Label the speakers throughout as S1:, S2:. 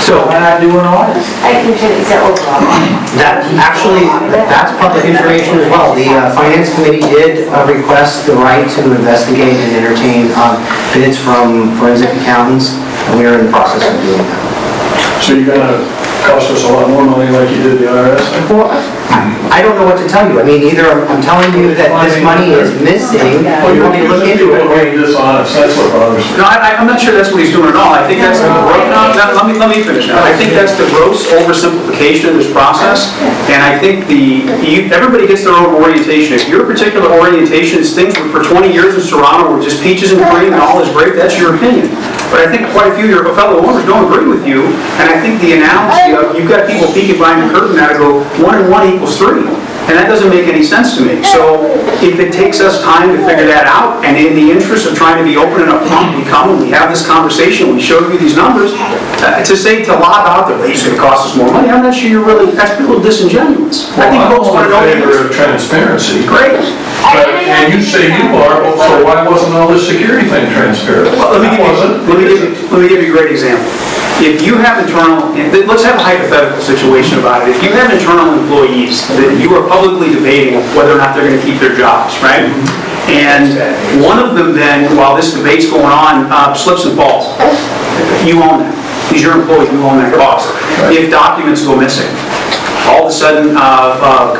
S1: So why not do an audit?
S2: I can show you the overall.
S1: That's public information as well. The Finance Committee did request the right to investigate and entertain bids from forensic accountants, and we are in the process of doing that.
S3: So you're gonna cost us a lot more money like you did the IRS?
S1: Well, I don't know what to tell you. I mean, either I'm telling you that this money is missing, or you want me to look into it.
S3: You're being dishonest, that's what bothers me.
S4: No, I'm not sure that's what he's doing at all. I think that's the let me finish now. I think that's the gross oversimplification of this process, and I think everybody gets their own orientation. If your particular orientation is things for 20 years in Serrano were just peaches and cream and all is great, that's your opinion. But I think quite a few of your fellow owners don't agree with you, and I think the analogy of you've got people peeking behind the curtain now to go 1 and 1 equals 3. And that doesn't make any sense to me. So if it takes us time to figure that out, and in the interest of trying to be open and upfront, we come and we have this conversation, we show you these numbers, to lob out there, it's going to cost us more money, I'm not sure that's a little disingenuous. I think folks want to know.
S3: I'm in favor of transparency.
S4: Great.
S3: And you say you are, but so why wasn't all this security thing transparent?
S4: Well, let me give you a great example. If you have let's have a hypothetical situation about it. If you have internal employees that you are publicly debating whether or not they're going to keep their jobs, right? And one of them then, while this debate's going on, slips and falls. You own that. He's your employee, you own that cost. If documents go missing, all of a sudden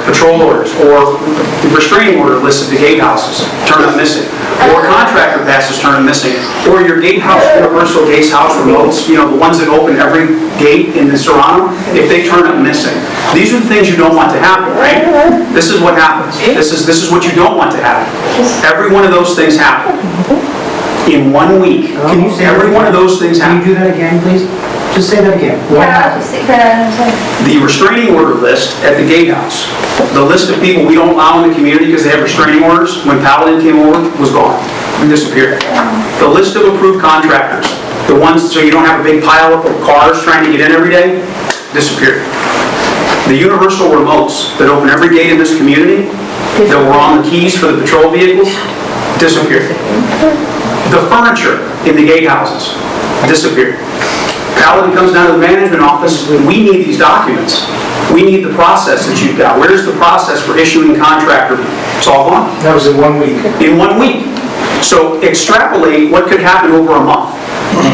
S4: patrol orders or restraining order lists at the gatehouses turn up missing, or contractor passes turn up missing, or your gatehouse, universal gatehouse remotes, the ones that open every gate in the Serrano, if they turn up missing. These are the things you don't want to happen, right? This is what happens. This is what you don't want to happen. Every one of those things happen. In 1 week.
S1: Can you say
S4: every one of those things happen?
S1: Can you do that again, please? Just say that again. What happened?
S4: The restraining order list at the gatehouse, the list of people we don't allow in the community because they have restraining orders, when Paladin came over, was gone. It disappeared. The list of approved contractors, the ones so you don't have a big pile up of cars trying to get in every day, disappeared. The universal remotes that open every gate in this community, that were on the keys for the patrol vehicles, disappeared. The furniture in the gatehouses, disappeared. Paladin comes down to the management office, we need these documents. We need the process that you've got. Where's the process for issuing contractor? It's all gone.
S1: That was in 1 week.
S4: In 1 week. So extrapolate what could happen over a month.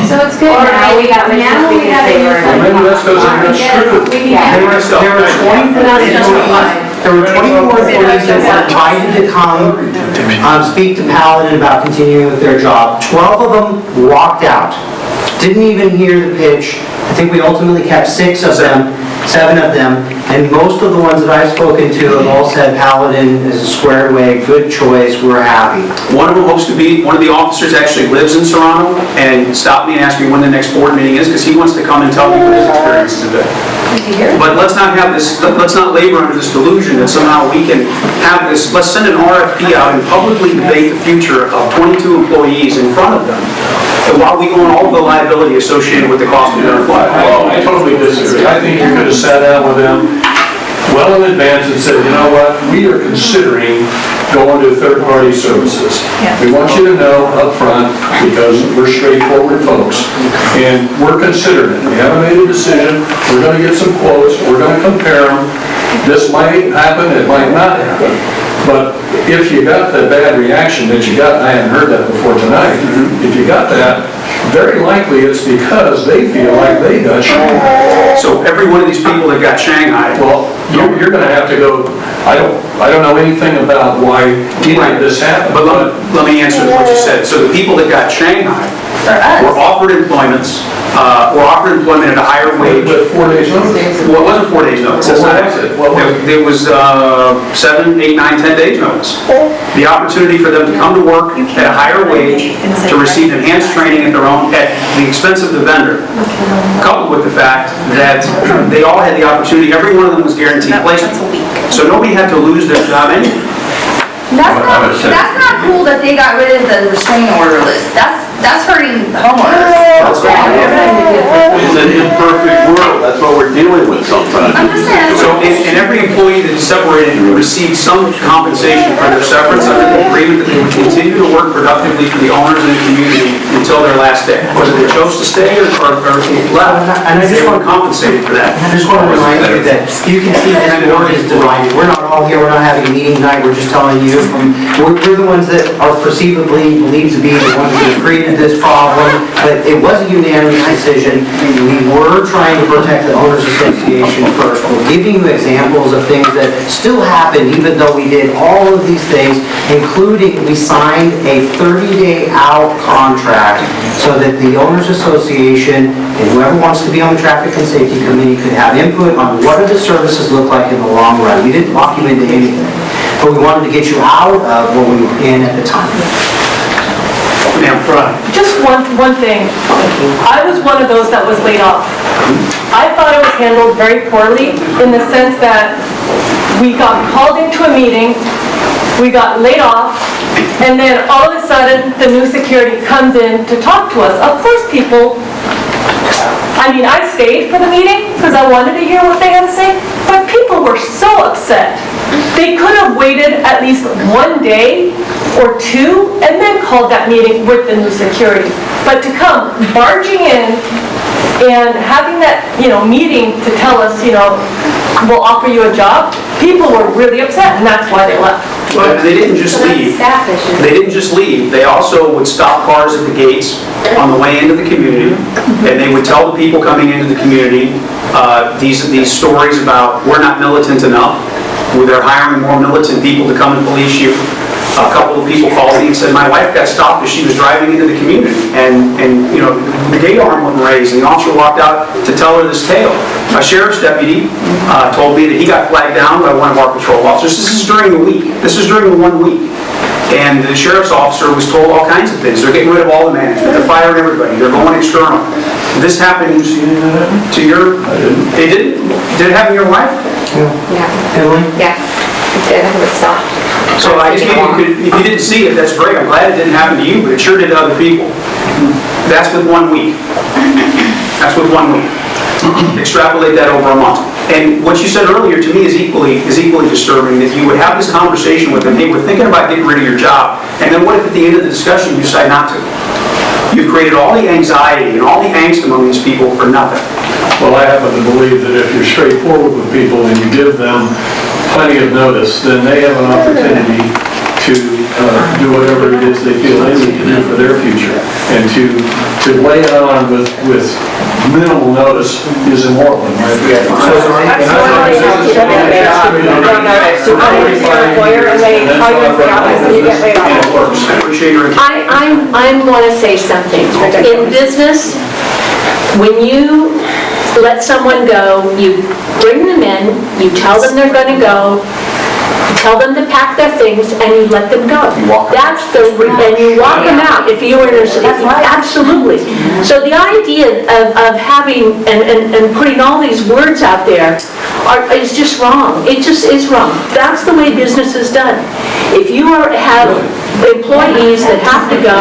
S2: So it's good now we have
S3: Maybe that's because they're not screwed.
S1: There were 24 employees that were invited to come speak to Paladin about continuing with their job. 12 of them walked out. Didn't even hear the pitch. I think we ultimately kept 7 of them, and most of the ones that I've spoken to have all said Paladin is a squared away, good choice, we're happy.
S4: One of them hopes to be, one of the officers actually lives in Serrano and stopped me and asked me when the next board meeting is because he wants to come and tell me what his experiences have been. But let's not labor under this delusion that somehow we can have this, let's send an RFP out and publicly debate the future of 22 employees in front of them, while we own all the liability associated with the cost of their employment.
S3: Well, I totally disagree. I think you could have sat down with them well in advance and said, you know what, we are considering going to third-party services. We want you to know up front, because we're straightforward folks, and we're considering it. We haven't made a decision. We're going to get some quotes. We're going to compare them. This might happen. It might not happen. But if you got the bad reaction that you got, and I hadn't heard that before tonight, if you got that, very likely it's because they feel like they got Shanghai.
S4: So every one of these people that got Shanghai,
S3: Well, you're going to have to go, I don't know anything about why any of this happened.
S4: but let me answer what you said. So the people that got Shanghai were offered employment at a higher wage.
S3: With 4 days notice.
S4: Well, it wasn't 4 days notice. That's not it. It was 7, 8, 9, 10 days notice. The opportunity for them to come to work at a higher wage, to receive enhanced training at the expense of the vendor, coupled with the fact that they all had the opportunity, every one of them was guaranteed placement. So nobody had to lose their job anyway.
S5: That's not cool that they got rid of the restraining order list. That's hurting homeowners.
S4: That's wrong.
S6: It's an imperfect world, that's what we're dealing with sometimes.
S5: I'm just saying.
S4: So, and every employee that is separated received some compensation for their severance under the agreement that they would continue to work productively for the owners and the community until their last day, whether they chose to stay or left.
S1: And I just
S4: They were
S1: want-
S4: compensated for that.
S1: I just want to remind you that you can see this board is divided. We're not all here, we're not having a meeting tonight, we're just telling you, we're the ones that are perceivably believed to be the ones that have created this problem, but it was a unanimous decision. We were trying to protect the owners association first. We're giving you examples of things that still happen even though we did all of these things, including we signed a 30-day out contract so that the owners association and whoever wants to be on the traffic and safety committee could have input on what do the services look like in the long run. We didn't lock you into anything, but we wanted to get you out of what we were in at the time.
S4: Ma'am,
S7: Just one thing. I was one of those that was laid off. I thought it was handled very poorly in the sense that we got called into a meeting, we got laid off, and then all of a sudden, the new security comes in to talk to us. Of course, I stayed for the meeting because I wanted to hear what they had to say, but people were so upset. They could have waited at least one day or two and then called that meeting with the new security. But to come barging in and having that, meeting to tell us, we'll offer you a job, people were really upset, and that's why they left.
S4: But they didn't just
S2: So that's
S4: leave.
S2: staff issue.
S4: They didn't just leave, they also would stop cars at the gates on the way into the community, and they would tell the people coming into the community these stories about, we're not militant enough, where they're hiring more militant people to come and police you. A couple of people called me and said, my wife got stopped as she was driving into the community, and the gate alarm wasn't raised, and the officer walked out to tell her this tale. A sheriff's deputy told me that he got flagged down by one of our patrol officers. This is during the week. This is during the 1 week. And the sheriff's officer was told all kinds of things. They're getting rid of all the management. They're firing everybody. They're going external. This happened to your... They didn't? Did it happen to your wife?
S2: Yeah,
S1: Emily?
S2: yes, it did, it was stopped.
S4: So I just mean, if you didn't see it, that's great. I'm glad it didn't happen to you, but it sure did to other people. That's with 1 week. That's with 1 week. Extrapolate that over a month. And what you said earlier to me is equally disturbing, that you would have this conversation with them, hey, we're thinking about getting rid of your job, and then what if at the end of the discussion you decide not to? You've created all the anxiety and all the angst among these people for nothing.
S3: Well, I happen to believe that if you're straightforward with people and you give them plenty of notice, then they have an opportunity to do whatever it is they feel they need to do for their future. And to lay it on with minimal notice is immoral in my opinion.
S4: I appreciate your...
S8: I want to say something. In business, when you let someone go, you bring them in, you tell them they're going to go, you tell them to pack their things, and you let them go. That's the, and you walk them out if you were in a, absolutely. So the idea of having and putting all these words out there is just wrong. It just is wrong. That's the way business is done. If you have employees that have to go,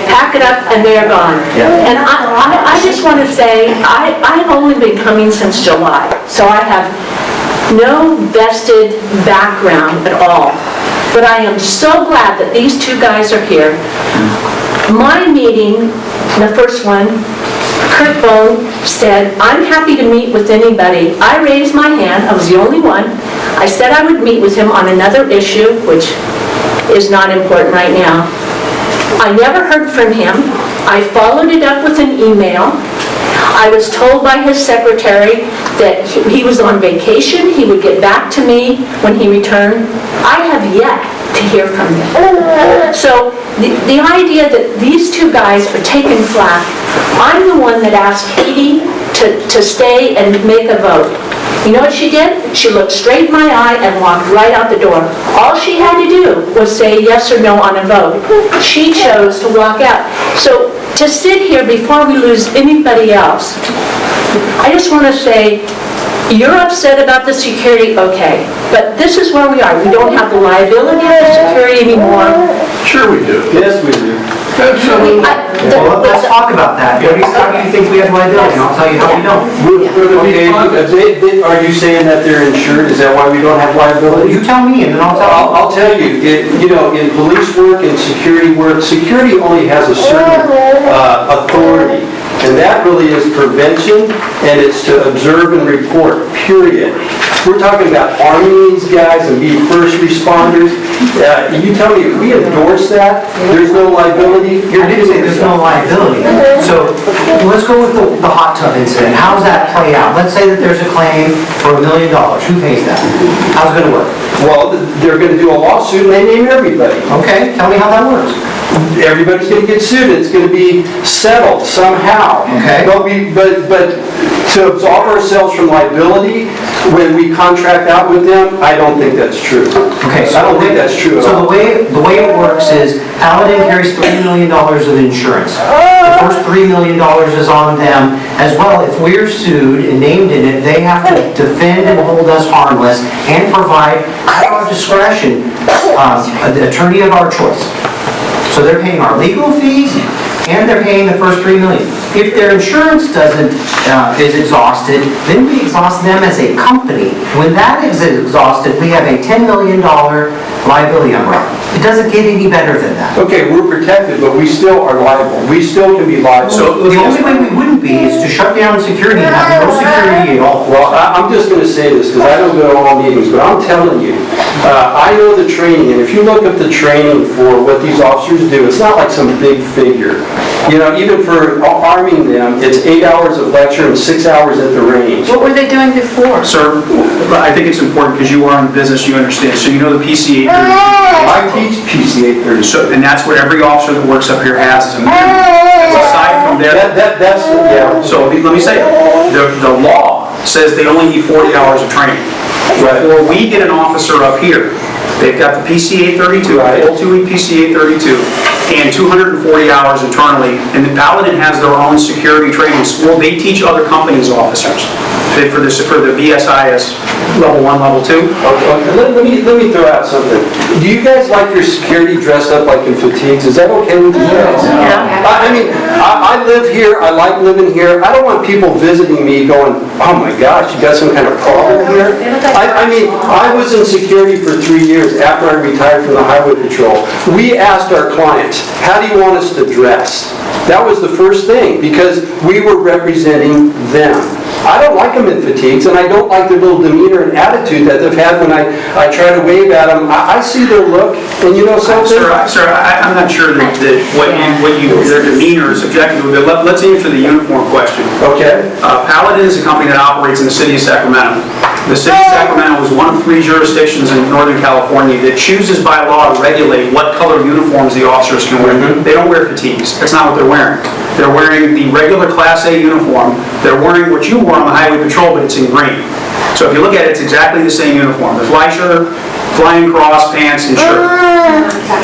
S8: pack it up, and they're gone. And I just want to say, I've only been coming since July, so I have no vested background at all. But I am so glad that these two guys are here. My meeting, the first one, Kurt Bone said, I'm happy to meet with anybody. I raised my hand, I was the only one. I said I would meet with him on another issue, which is not important right now. I never heard from him. I followed it up with an email. I was told by his secretary that he was on vacation, he would get back to me when he returned. I have yet to hear from him. So the idea that these two guys are taking flack, I'm the one that asked Katie to stay and make a vote. You know what she did? She looked straight in my eye and walked right out the door. All she had to do was say yes or no on a vote. She chose to walk out. So to sit here before we lose anybody else, I just want to say, you're upset about the security, okay, but this is where we are. We don't have the liability of the security anymore.
S3: Sure we do.
S6: Yes, we do.
S1: Well, let's talk about that. How do you think we have liability? And I'll tell you how we don't.
S9: Okay, are you saying that they're insured? Is that why we don't have liability?
S1: You tell me, and then I'll tell you.
S9: I'll tell you, in police work and security work, security only has a certain authority. And that really is prevention, and it's to observe and report, period. We're talking about arming these guys and be first responders. You tell me, if we endorse that, there's no liability?
S1: I didn't say there's no liability. So let's go with the hot tub incident. How does that play out? Let's say that there's a claim for $1 million. Who pays that? How's it gonna work?
S9: Well, they're going to do a lawsuit, and they name everybody.
S1: Okay, tell me how that works.
S9: Everybody's going to get sued. It's going to be settled somehow.
S1: Okay.
S9: But to absolve ourselves from liability when we contract out with them, I don't think that's true.
S1: Okay, so
S9: I don't think that's true at
S1: So
S9: all.
S1: the way it works is Paladin carries $3 million of insurance. The first $3 million is on them as well. If we're sued and named in it, they have to defend and hold us harmless and provide, at our discretion, an attorney of our choice. So they're paying our legal fees and they're paying the first $3 million. If their insurance is exhausted, then we exhaust them as a company. When that is exhausted, we have a $10 million liability umbrella. It doesn't get any better than that.
S9: Okay, we're protected, but we still are liable. We still can be liable.
S1: So the only way we wouldn't be is to shut down security and have no security at all.
S9: Well, I'm just going to say this because I don't go to all meetings, but I'm telling you, I know the training, and if you look at the training for what these officers do, it's not like some big figure. You know, even for arming them, it's 8 hours of lecture and 6 hours at the range.
S2: What were they doing before?
S4: Sir, I think it's important because you are in business, you understand. So you know the PC 832.
S9: I teach PC 832.
S4: So, and that's what every officer that works up here has as a member. Aside from their,
S9: Yeah.
S4: so let me say, the law says they only need 40 hours of training. Before we get an officer up here, they've got the PC 832, a full 2-week PC 832, and 240 hours internally. And the Paladin has their own security training school. They teach other companies' officers for the BSIS level 1, level 2.
S9: Okay, let me throw out something. Do you guys like your security dressed up like in fatigues? Is that okay with you guys? I mean, I live here, I like living here. I don't want people visiting me going, oh my gosh, you got some kind of problem here? I mean, I was in security for 3 years after I retired from the highway patrol. We asked our clients, how do you want us to dress? That was the first thing, because we were representing them. I don't like them in fatigues, and I don't like their little demeanor and attitude that they've had when I try to wave at them. I see their look, and you know something?
S4: Sir, I'm not sure that their demeanor is subjective to it. Let's answer the uniform question.
S9: Okay.
S4: Paladin is a company that operates in the city of Sacramento. The city of Sacramento is one of 3 jurisdictions in Northern California that chooses by law to regulate what color uniforms the officers can wear. They don't wear fatigues. That's not what they're wearing. They're wearing the regular Class A uniform. They're wearing what you wore on the highway patrol, but it's in green. So if you look at it, it's exactly the same uniform. The fly shirt, flying cross, pants, and shirt.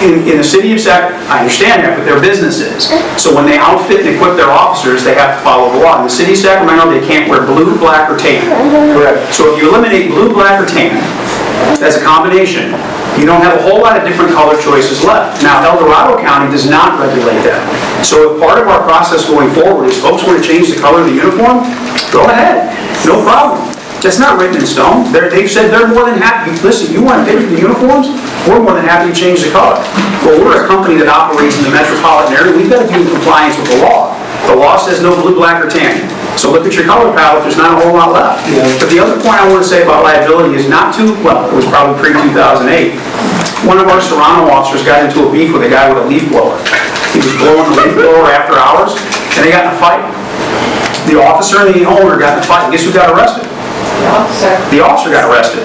S4: In the city of Sacramento, I understand that, but their business is. So when they outfit and equip their officers, they have to follow the law. In the city of Sacramento, they can't wear blue, black, or tan.
S9: Correct.
S4: So if you eliminate blue, black, or tan, that's a combination, you don't have a whole lot of different color choices left. Now, El Dorado County does not regulate that. So if part of our process going forward is folks want to change the color of the uniform, go ahead, no problem. That's not written in stone. They've said they're more than happy. Listen, you want to pay for the uniforms? We're more than happy to change the color. Well, we're a company that operates in the metropolitan area. We've got to be in compliance with the law. The law says no blue, black, or tan. So look at your color palette, there's not a whole lot left. But the other point I want to say about liability is not too, well, it was probably pre-2008. One of our Serrano officers got into a beef with a guy with a leaf blower. He was blowing the leaf blower after hours, and they got in a fight. The officer and the owner got in a fight. Guess who got arrested? The officer got arrested.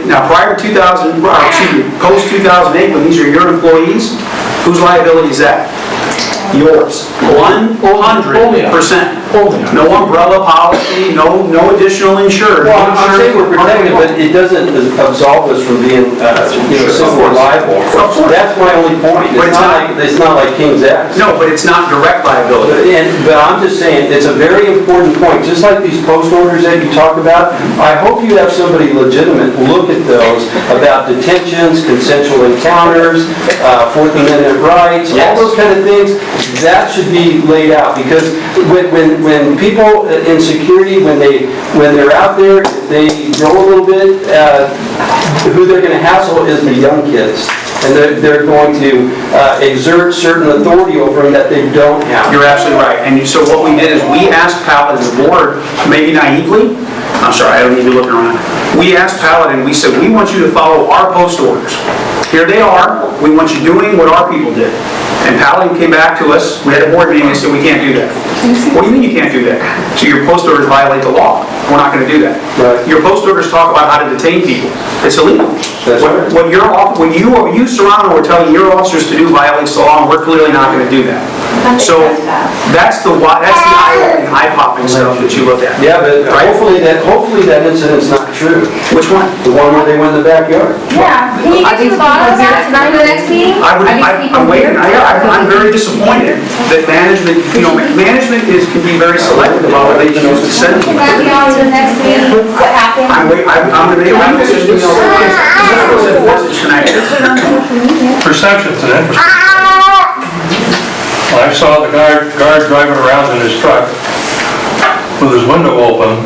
S4: Now, post-2008, when these are your employees, whose liability is that? Yours. 100%. No umbrella policy, no additional insured.
S9: Well, I'm saying we're protected, but it doesn't absolve us from being, civil liable. That's my only point. It's not like King's X.
S4: No, but it's not direct liability.
S9: But I'm just saying, it's a very important point, just like these post orders that you talk about, I hope you have somebody legitimate look at those about detentions, consensual encounters, Fourth Amendment rights, all those kind of things. That should be laid out, because when people in security, when they're out there, if they grow a little bit, who they're gonna hassle is the young kids. And they're going to exert certain authority over them that they don't have.
S4: You're absolutely right. And so what we did is we asked Paladin, the board, maybe naively, I'm sorry, I don't need to look around. We asked Paladin, we said, we want you to follow our post orders. Here they are. We want you doing what our people did. And Paladin came back to us, we had a board meeting, and said, we can't do that. What do you mean you can't do that? So your post orders violate the law. We're not going to do that.
S9: Right.
S4: Your post orders talk about how to detain people. It's illegal.
S9: That's right.
S4: What you, Serrano, are telling your officers to do violates the law, and we're clearly not going to do that. So that's the eye-popping stuff that you look at.
S9: Yeah, but hopefully that incident's not true.
S4: Which one?
S9: The one where they went in the backyard.
S5: Yeah, can you get to the bottom of that tonight in the next meeting?
S4: I'm waiting. I'm very disappointed that management, management can be very selective about what they choose to send.
S5: Can that be on to the next meeting? What happened?
S4: I'm going to make my decision.
S3: Perception's an interesting. I saw the guard driving around in his truck with his window open,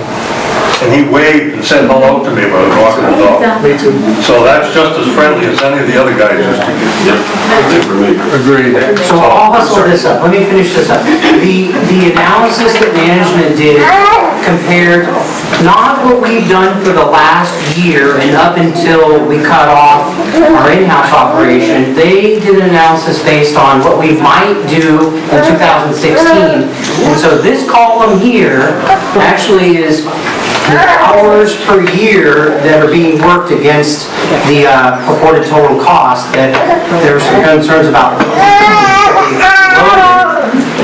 S3: and he waved and said hello to me when I was walking the dog.
S4: Me too.
S3: So that's just as friendly as any of the other guys used to be. Agreed.
S1: So I'll hustle this up, let me finish this up. The analysis that management did compared not what we've done for the last year and up until we cut off our in-house operation, they did an analysis based on what we might do in 2016. And so this column here actually is the hours per year that are being worked against the purported total cost that there's some concerns about.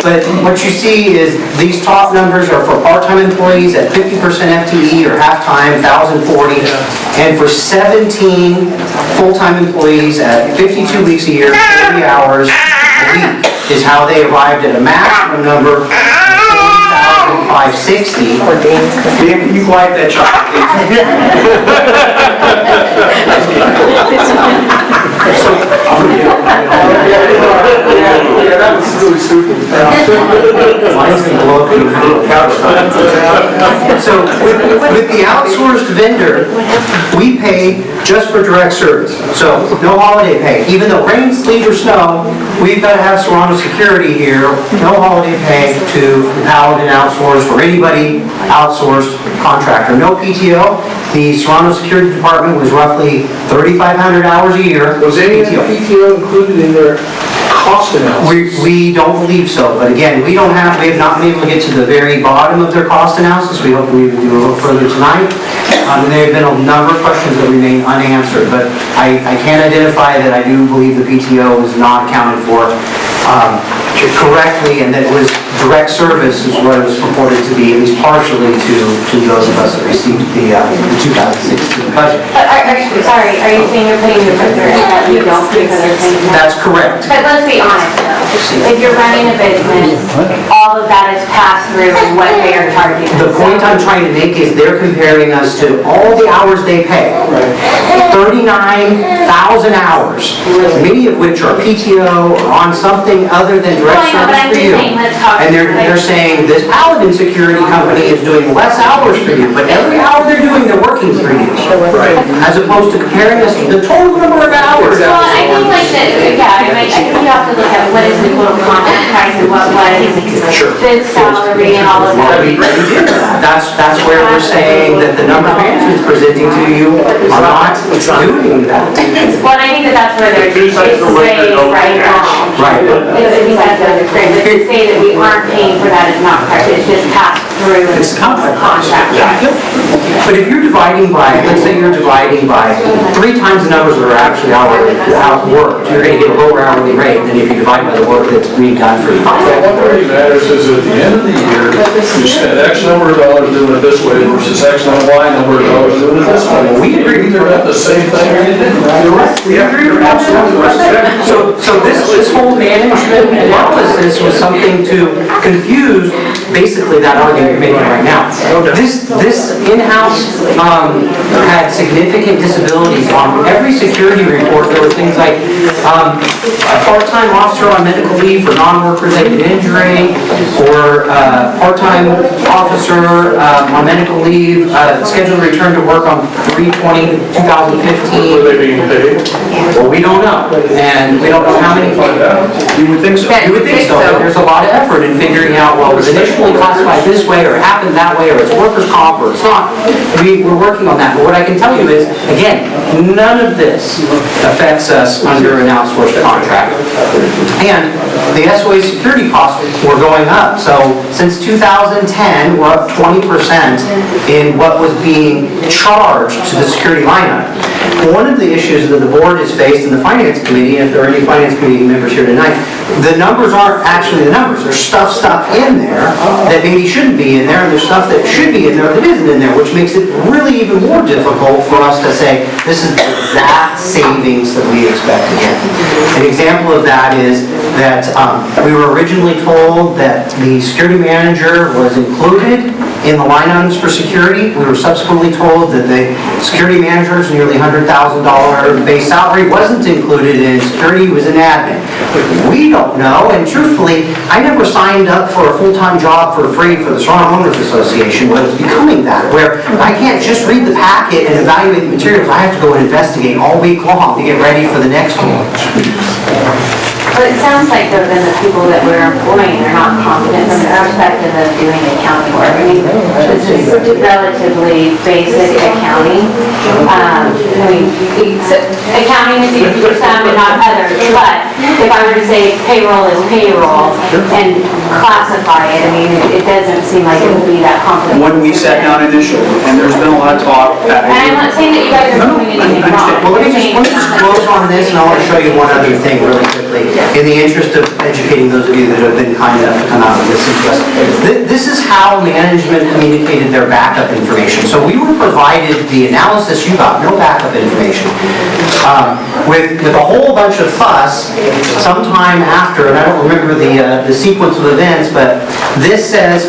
S1: But what you see is these top numbers are for part-time employees at 50% FTE or half-time, 1,040. And for 17 full-time employees at 52 weeks a year, 40 hours a week is how they arrived at a maximum number of 40,560.
S4: Dan, can you quiet that child,
S9: Yeah, that was really stupid.
S1: Mine's gonna blow up in the couch. So with the outsourced vendor, we pay just for direct service. So no holiday pay. Even though rain, sleet, or snow, we've got to have Serrano security here. No holiday pay to Paladin outsourced or anybody outsourced contractor. No PTO. The Serrano Security Department was roughly 3,500 hours a year.
S10: Was any of the PTO included in their cost analysis?
S1: We don't believe so, but again, we have not been able to get to the very bottom of their cost analysis. We hope we will do a little further tonight. There have been a number of questions that remain unanswered, but I can identify that I do believe the PTO was not accounted for correctly, and that it was direct service is what it was purported to be, at least partially to those of us that received the 2016 budget.
S2: Sorry, are you saying you're putting your finger in that you don't because they're paying that?
S1: That's correct.
S2: But let's be honest though, if you're running a business, all of that is passed through what they are charging.
S1: The point I'm trying to make is they're comparing us to all the hours they pay. 39,000 hours, many of which are PTO or on something other than direct
S2: Well, I know, but
S1: service
S2: I'm
S1: for
S2: just
S1: you.
S2: saying, let's talk.
S1: And they're saying this Paladin security company is doing less hours for you, but every hour they're doing, they're working for you. As opposed to comparing us to the total number of hours.
S2: Well, I think like that, yeah, I think you have to look at what is the total contract price and what was this salary and all of that.
S1: That's where we're saying that the number management's presenting to you are not doing that.
S2: Well, I think that's where they're saying right now.
S1: Right.
S2: I think that's what they're saying, but to say that we aren't paying for that is not correct, it's just passed through the
S4: It's contract.
S2: contract.
S1: But if you're dividing by, let's say you're dividing by 3 times the numbers that are actually outworked, you're gonna get a lower hourly rate than if you divide by the work that's being done for you.
S3: But what really matters is at the end of the year, you spend X number of dollars doing it this way versus X number of dollars doing it this way.
S1: We agree.
S3: Either got the same thing or you didn't.
S1: You're right. We agree with that. So this whole management analysis was something to confuse basically that argument you're making right now. This in-house had significant disabilities. On every security report, there were things like a part-time officer on medical leave for non-work-related injury, or part-time officer on medical leave, scheduled to return to work on 3/20/2015.
S3: Were they being paid?
S1: Well, we don't know, and we don't know how many.
S4: You would think so.
S1: You would think so, but there's a lot of effort in figuring out, well, it was initially classified this way, or it happened that way, or it's workers' comp, or it's not. We're working on that, but what I can tell you is, again, none of this affects us under an outsourced contract. And the SOA security costs were going up, so since 2010, we're up 20% in what was being charged to the security line item. One of the issues that the board has faced in the finance committee, and if there are any finance committee members here tonight, the numbers aren't actually the numbers. There's stuff stuck in there that maybe shouldn't be in there, and there's stuff that should be in there that isn't in there, which makes it really even more difficult for us to say, this is the exact savings that we expect to get. An example of that is that we were originally told that the security manager was included in the line items for security. We were subsequently told that the security manager's nearly $100,000 base salary wasn't included in security, was an admin. We don't know, and truthfully, I never signed up for a full-time job for free for the Toronto Owners Association, but it's becoming that, where I can't just read the packet and evaluate the materials. I have to go and investigate all week long to get ready for the next one.
S2: But it sounds like though, then the people that we're employing are not confident from the perspective of doing accounting work. I mean, this is relatively basic accounting. Accounting is easy for some and not others, but if I were to say payroll is payroll and classify it, I mean, it doesn't seem like it would be that complicated.
S4: When we sat down initially, and there's been a lot of talk.
S2: And I'm not saying that you guys are doing anything wrong.
S1: Well, let me just close on this, and I want to show you one other thing really quickly, in the interest of educating those of you that have been kind enough to come out and listen to us. This is how management communicated their backup information. So we were provided the analysis you got, no backup information, with a whole bunch of fuss sometime after, and I don't remember the sequence of events, but this says,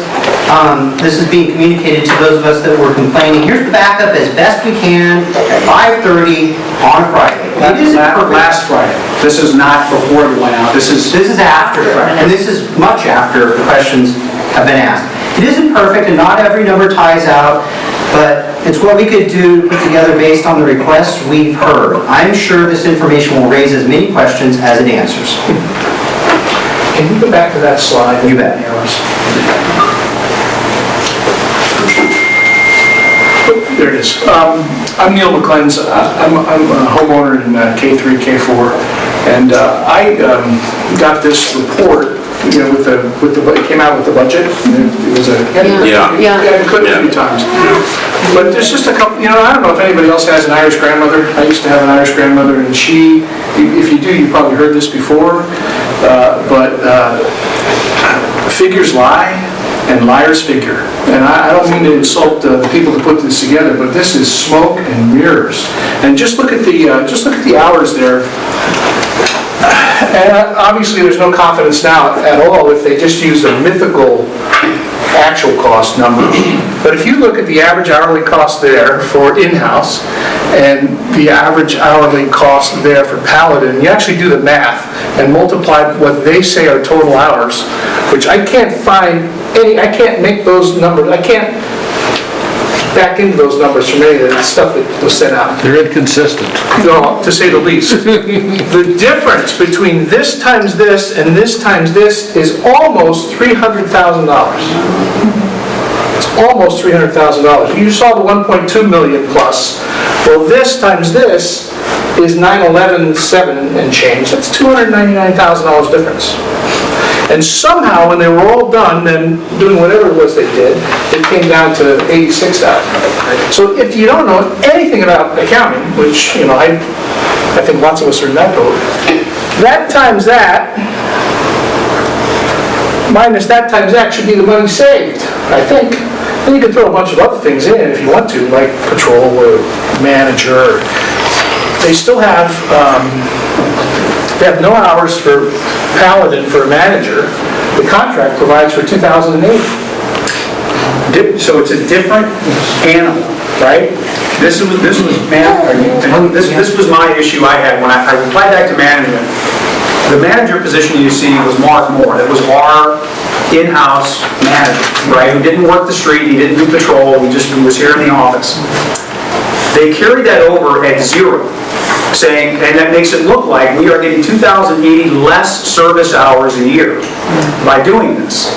S1: this is being communicated to those of us that were complaining. Here's the backup as best we can at 5:30 on a Friday. It isn't perfect.
S4: Last Friday. This is not before it went out. This is
S1: after, and this is much after the questions have been asked. It isn't perfect, and not every number ties out, but it's what we could do to put together based on the requests we've heard. I'm sure this information will raise as many questions as it answers.
S10: Can you go back to that slide?
S1: You bet.
S10: There it is. I'm Neil McClens. I'm a homeowner in K3, K4, and I got this report, you know, it came out with the budget. It was a, I clicked a few times. But there's just a couple, you know, I don't know if anybody else has an Irish grandmother. I used to have an Irish grandmother, and she, if you do, you probably heard this before, but figures lie, and liars figure. And I don't mean to insult the people that put this together, but this is smoke and mirrors. And just look at the hours there. And obviously, there's no confidence now at all if they just use the mythical actual cost numbers. But if you look at the average hourly cost there for in-house and the average hourly cost there for Paladin, you actually do the math and multiply what they say are total hours, which I can't find any, I can't make those numbers, I can't back into those numbers from any of the stuff that was sent out.
S6: They're inconsistent.
S10: No, to say the least. The difference between this times this and this times this is almost $300,000. It's almost $300,000. You saw the 1.2 million plus. Well, this times this is 911.7 and change. That's $299,000 difference. And somehow, when they were all done, then doing whatever it was they did, it came down to $86,000. So if you don't know anything about accounting, which, I think lots of us are in that boat, that times that, minus that times that should be the money saved, I think. Then you can throw a bunch of other things in if you want to, like patrol or manager. They still have, they have no hours for Paladin for a manager. The contract provides for 2008.
S4: So it's a different animal, right? This was my issue I had when I replied back to management. The manager position you see was Mark Moore. That was our in-house manager, right? Who didn't work the street, he didn't do patrol, he was here in the office. They carried that over at zero, saying, and that makes it look like we are getting 2,080 less service hours a year by doing this.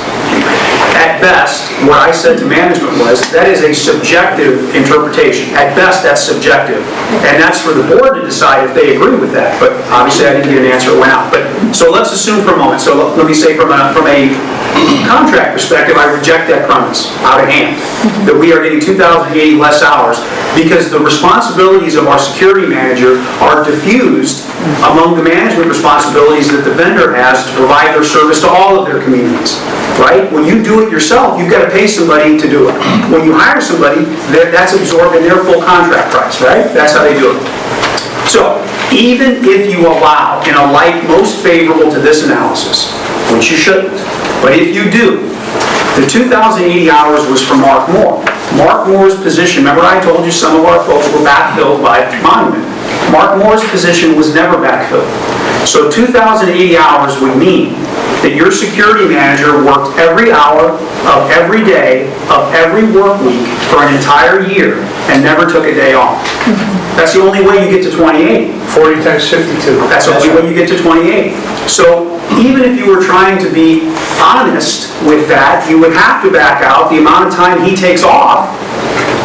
S4: At best, what I said to management was, that is a subjective interpretation. At best, that's subjective. And that's for the board to decide if they agree with that. But obviously, I didn't get an answer, it went out. But so let's assume for a moment. So let me say from a contract perspective, I reject that premise out of hand, that we are getting 2,080 less hours because the responsibilities of our security manager are diffused among the management responsibilities that the vendor has to provide their service to all of their communities, right? When you do it yourself, you've got to pay somebody to do it. When you hire somebody, that's absorbed in their full contract price, right? That's how they do it. So, even if you allow, in a light most favorable to this analysis, which you shouldn't, but if you do, the 2,080 hours was for Mark Moore. Mark Moore's position, remember I told you some of our folks were backfilled by Monument. Mark Moore's position was never backfilled. So 2,080 hours would mean that your security manager worked every hour of every day of every work week for an entire year and never took a day off. That's the only way you get to 28.
S10: 40 times 52.
S4: That's the only way you get to 28. So even if you were trying to be honest with that, you would have to back out the amount of time he takes off,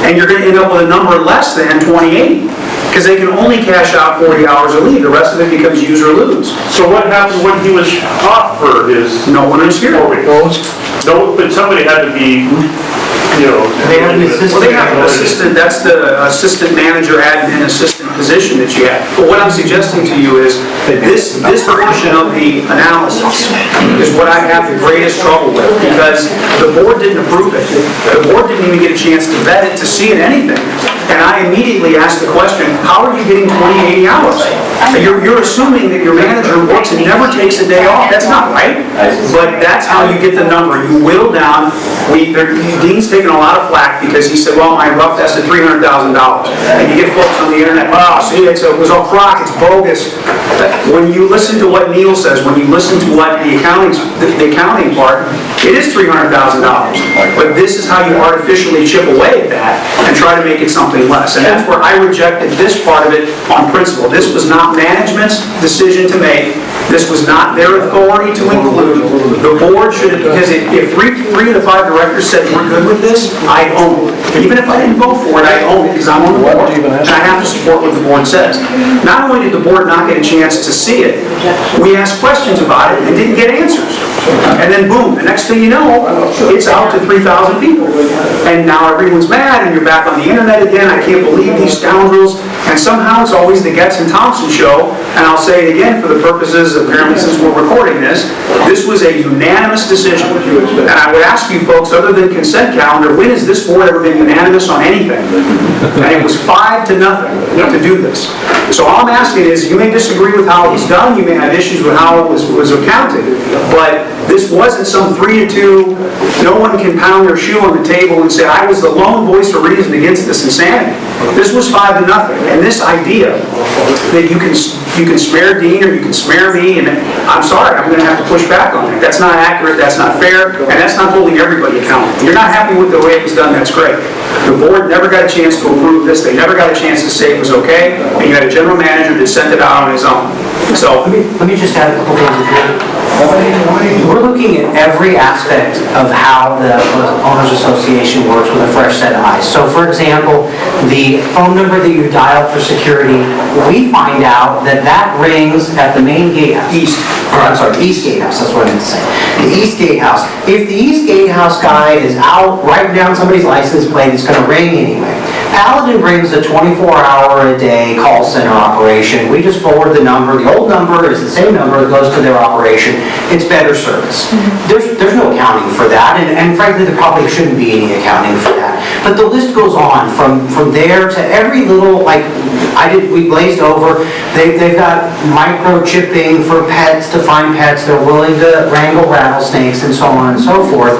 S4: and you're going to end up with a number less than 28. Because they can only cash out 40 hours of leave. The rest of it becomes use or lose.
S6: So what happened when he was off for his...
S4: No one is here.
S6: No, but somebody had to be,
S1: They have an assistant.
S4: Well, they have an assistant. That's the assistant manager, admin assistant position that you have. But what I'm suggesting to you is that this portion of the analysis is what I have the greatest trouble with, because the board didn't approve it. The board didn't even get a chance to vet it, to see it, anything. And I immediately asked the question, how are you getting 20, 80 hours? You're assuming that your manager works and never takes a day off. That's not right. But that's how you get the number. You whittle down. Dean's taking a lot of flack because he said, well, my rough estimate $300,000. And you get folks on the internet, oh, see, it was all crock, it's bogus. When you listen to what Neil says, when you listen to what the accounting part, it is $300,000. But this is how you artificially chip away at that and try to make it something less. And that's where I rejected this part of it on principle. This was not management's decision to make. This was not their authority to include. The board should have, because if three of the 5 directors said we're good with this, I own it. Even if I didn't vote for it, I own it because I'm on the board. And I have to support what the board says. Not only did the board not get a chance to see it, we asked questions about it and didn't get answers. And then boom, the next thing you know, it's out to 3,000 people. And now everyone's mad and you're back on the internet again. I can't believe these scoundrels. And somehow it's always the Getz and Thompson show. And I'll say it again for the purposes, apparently since we're recording this was a unanimous decision. And I would ask you folks, other than consent calendar, when has this board ever been unanimous on anything? And it was 5-0 to do this. So all I'm asking is, you may disagree with how it was done, you may have issues with how it was accounted, but this wasn't some 3-2, no one can pound their shoe on the table and say, I was the lone voice of reason against this insanity. This was 5-0. And this idea that you can smear Dean or you can smear me, and I'm sorry, I'm going to have to push back on that. That's not accurate, that's not fair, and that's not holding everybody accountable. You're not happy with the way it was done, that's great. The board never got a chance to approve this, they never got a chance to say it was okay, and you had a general manager that sent it out on his own. So
S1: Let me just add a couple things. We're looking at every aspect of how the owners association works with a fresh set of eyes. So for example, the phone number that you dial for security, we find out that that rings at the main gatehouse. East gatehouse, that's what I meant to say. The East gatehouse. If the East gatehouse guy is out writing down somebody's license plate, it's gonna ring anyway. Paladin brings a 24-hour-a-day call center operation. We just forward the number. The old number is the same number that goes to their operation. It's better service. There's no accounting for that, and frankly, there probably shouldn't be any accounting for that. But the list goes on from there to every little, like, we glazed over. They've got microchipping for pets to find pets. They're willing to wrangle rattlesnakes and so on and so forth.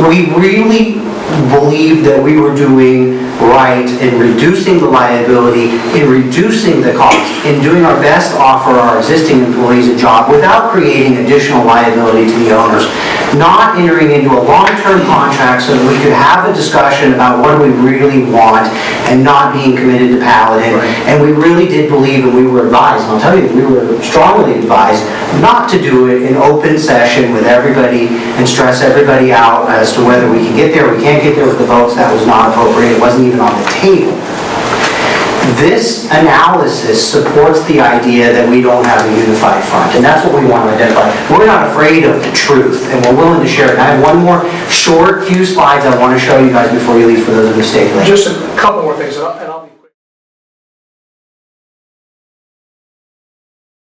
S1: We really believed that we were doing right in reducing the liability, in reducing the cost, in doing our best to offer our existing employees a job without creating additional liability to the owners, not entering into a long-term contract so that we could have a discussion about what do we really want and not being committed to Paladin. And we really did believe, and we were advised, and I'll tell you, we were strongly advised not to do it in open session with everybody and stress everybody out as to whether we can get there, we can't get there with the votes. That was not appropriate. It wasn't even on the table. This analysis supports the idea that we don't have a unified front, and that's what we want to identify. We're not afraid of the truth, and we're willing to share it. And I have one more short few slides I want to show you guys before you leave for those of you who stay late.
S10: Just a couple more things, and I'll